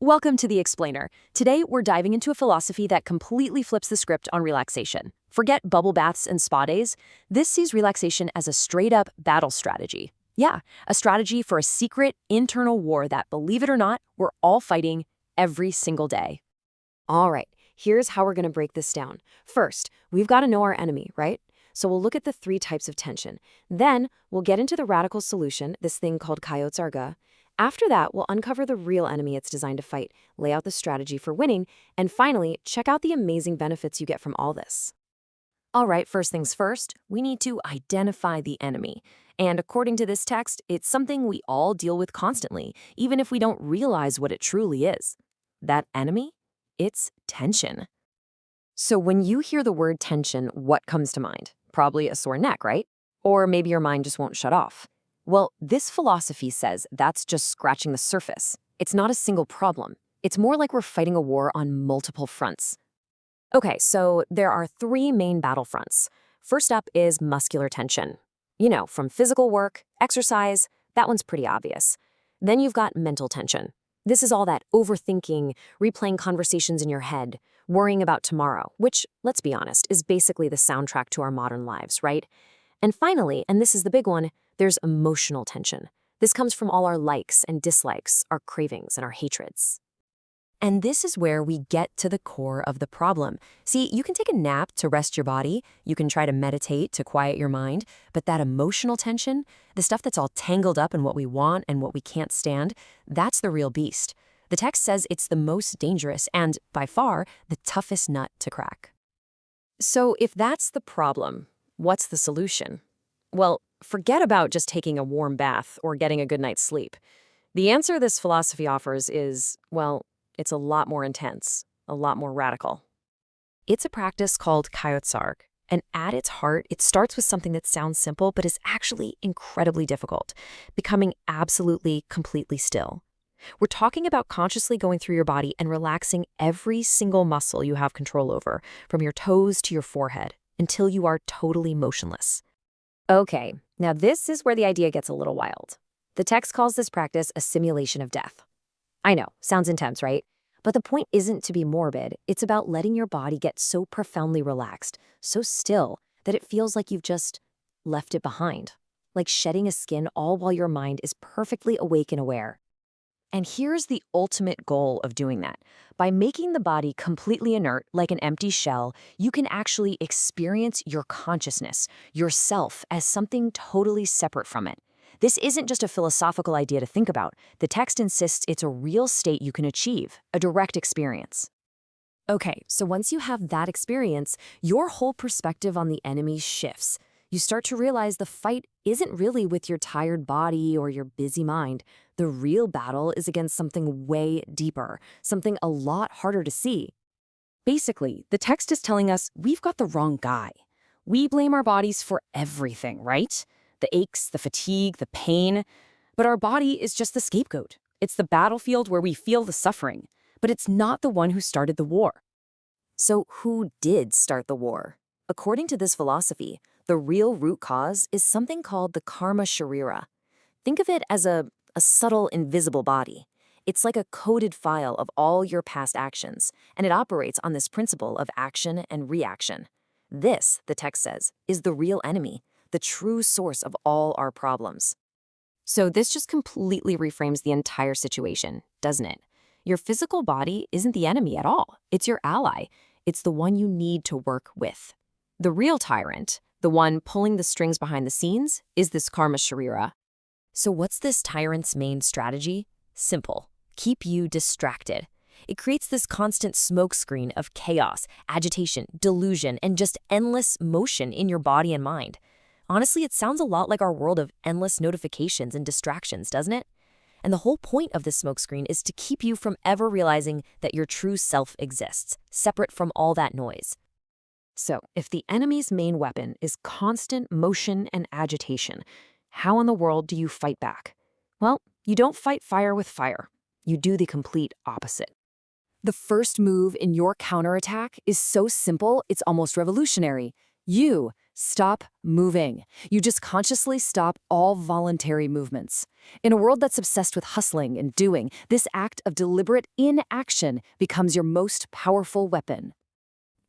Welcome to The Explainer. Today, we're diving into a philosophy that completely flips the script on relaxation. Forget bubble baths and spa days. This sees relaxation as a straight-up battle strategy. Yeah, a strategy for a secret, internal war that, believe it or not, we're all fighting every single day. All right, here's how we're going to break this down. First, we've got to know our enemy, right? So we'll look at the three types of tension. Then we'll get into the radical solution, this thing called Kayotsaga. After that, we'll uncover the real enemy it's designed to fight, lay out the strategy for winning, and finally, check out the amazing benefits you get from all this. All right, first things first, we need to identify the enemy. And according to this text, it's something we all deal with constantly, even if we don't realize what it truly is. That enemy? It's tension. So when you hear the word tension, what comes to mind? Probably a sore neck, right? Or maybe your mind just won't shut off. Well, this philosophy says that's just scratching the surface. It's not a single problem. It's more like we're fighting a war on multiple fronts. Okay, so there are three main battlefronts. First up is muscular tension. You know, from physical work, exercise, that one's pretty obvious. Then you've got mental tension. This is all that overthinking, replaying conversations in your head, worrying about tomorrow, which, let's be honest, is basically the soundtrack to our modern lives, right? And finally, and this is the big one, there's emotional tension. This comes from all our likes and dislikes, our cravings and our hatreds. And this is where we get to the core of the problem. See, you can take a nap to rest your body, you can try to meditate to quiet your mind, but that emotional tension, the stuff that's all tangled up in what we want and what we can't stand, that's the real beast. The text says it's the most dangerous and, by far, the toughest nut to crack. So if that's the problem, what's the solution? Well, forget about just taking a warm bath or getting a good night's sleep. The answer this philosophy offers is, well, it's a lot more intense, a lot more radical. It's a practice called Kayotsaga, and at its heart, it starts with something that sounds simple but is actually incredibly difficult, becoming absolutely, completely still. We're talking about consciously going through your body and relaxing every single muscle you have control over, from your toes to your forehead, until you are totally motionless. Okay, now this is where the idea gets a little wild. The text calls this practice a simulation of death. I know, sounds intense, right? But the point isn't to be morbid. It's about letting your body get so profoundly relaxed, so still, that it feels like you've just left it behind. Like shedding a skin all while your mind is perfectly awake and aware. And here's the ultimate goal of doing that. By making the body completely inert, like an empty shell, you can actually experience your consciousness, yourself, as something totally separate from it. This isn't just a philosophical idea to think about. The text insists it's a real state you can achieve, a direct experience. Okay, so once you have that experience, your whole perspective on the enemy shifts. You start to realize the fight isn't really with your tired body or your busy mind. The real battle is against something way deeper, something a lot harder to see. Basically, the text is telling us we've got the wrong guy. We blame our bodies for everything, right? The aches, the fatigue, the pain. But our body is just the scapegoat. It's the battlefield where we feel the suffering. But it's not the one who started the war. So who did start the war? According to this philosophy, the real root cause is something called the karma sharira. Think of it as a subtle, invisible body. It's like a coded file of all your past actions, and it operates on this principle of action and reaction. This, the text says, is the real enemy, the true source of all our problems. So this just completely reframes the entire situation, doesn't it? Your physical body isn't the enemy at all. It's your ally. It's the one you need to work with. The real tyrant, the one pulling the strings behind the scenes, is this karma sharira. So what's this tyrant's main strategy? Simple. Keep you distracted. It creates this constant smokescreen of chaos, agitation, delusion, and just endless motion in your body and mind. Honestly, it sounds a lot like our world of endless notifications and distractions, doesn't it? And the whole point of this smokescreen is to keep you from ever realizing that your true self exists, separate from all that noise. So, if the enemy's main weapon is constant motion and agitation, how in the world do you fight back? Well, you don't fight fire with fire. You do the complete opposite. The first move in your counterattack is so simple, it's almost revolutionary. You Stop moving. You just consciously stop all voluntary movements. In a world that's obsessed with hustling and doing, this act of deliberate inaction becomes your most powerful weapon.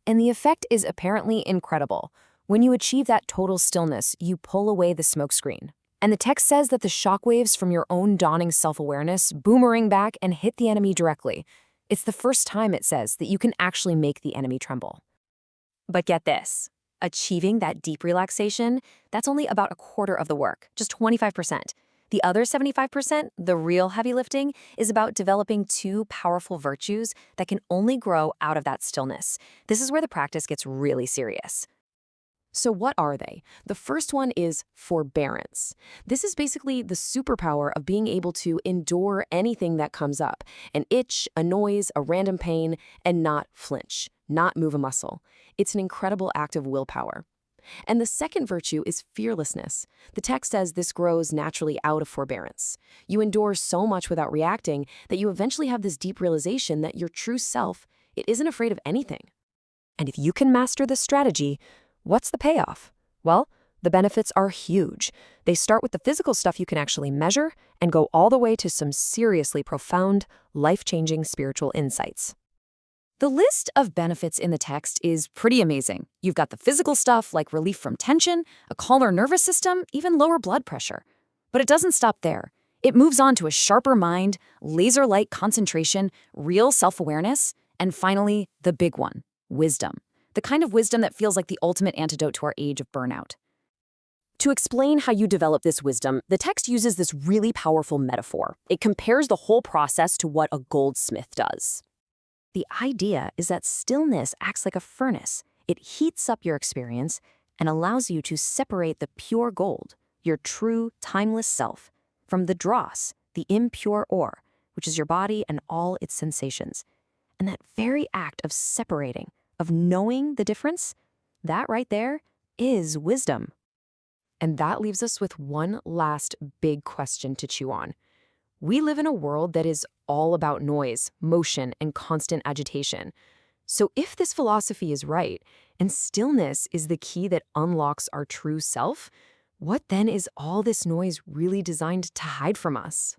And the effect is apparently incredible. When you achieve that total stillness, you pull away the smokescreen. And the text says that the shockwaves from your own dawning self-awareness boomerang back and hit the enemy directly. It's the first time, it says, that you can actually make the enemy tremble. But get this. Achieving that deep relaxation, that's only about a quarter of the work, just 25%. The other 75%, the real heavy lifting, is about developing two powerful virtues that can only grow out of that stillness. This is where the practice gets really serious. So what are they? The first one is forbearance. This is basically the superpower of being able to endure anything that comes up, an itch, a noise, a random pain, and not flinch, not move a muscle. It's an incredible act of willpower. And the second virtue is fearlessness. The text says this grows naturally out of forbearance. You endure so much without reacting that you eventually have this deep realization that your true self, it isn't afraid of anything. And if you can master this strategy, what's the payoff? Well, the benefits are huge. They start with the physical stuff you can actually measure and go all the way to some seriously profound, life-changing spiritual insights. The list of benefits in the text is pretty amazing. You've got the physical stuff like relief from tension, a calmer nervous system, even lower blood pressure. But it doesn't stop there. It moves on to a sharper mind, laser-like concentration, real self-awareness, and finally, the big one, wisdom. The kind of wisdom that feels like the ultimate antidote to our age of burnout. To explain how you develop this wisdom, the text uses this really powerful metaphor. It compares the whole process to what a goldsmith does. The idea is that stillness acts like a furnace. It heats up your experience and allows you to separate the pure gold, your true, timeless self, from the dross, the impure ore, which is your body and all its sensations. And that very act of separating, of knowing the difference, that right there is wisdom. And that leaves us with one last big question to chew on. We live in a world that is all about noise, motion, and constant agitation. So if this philosophy is right, and stillness is the key that unlocks our true self, what then is all this noise really designed to hide from us?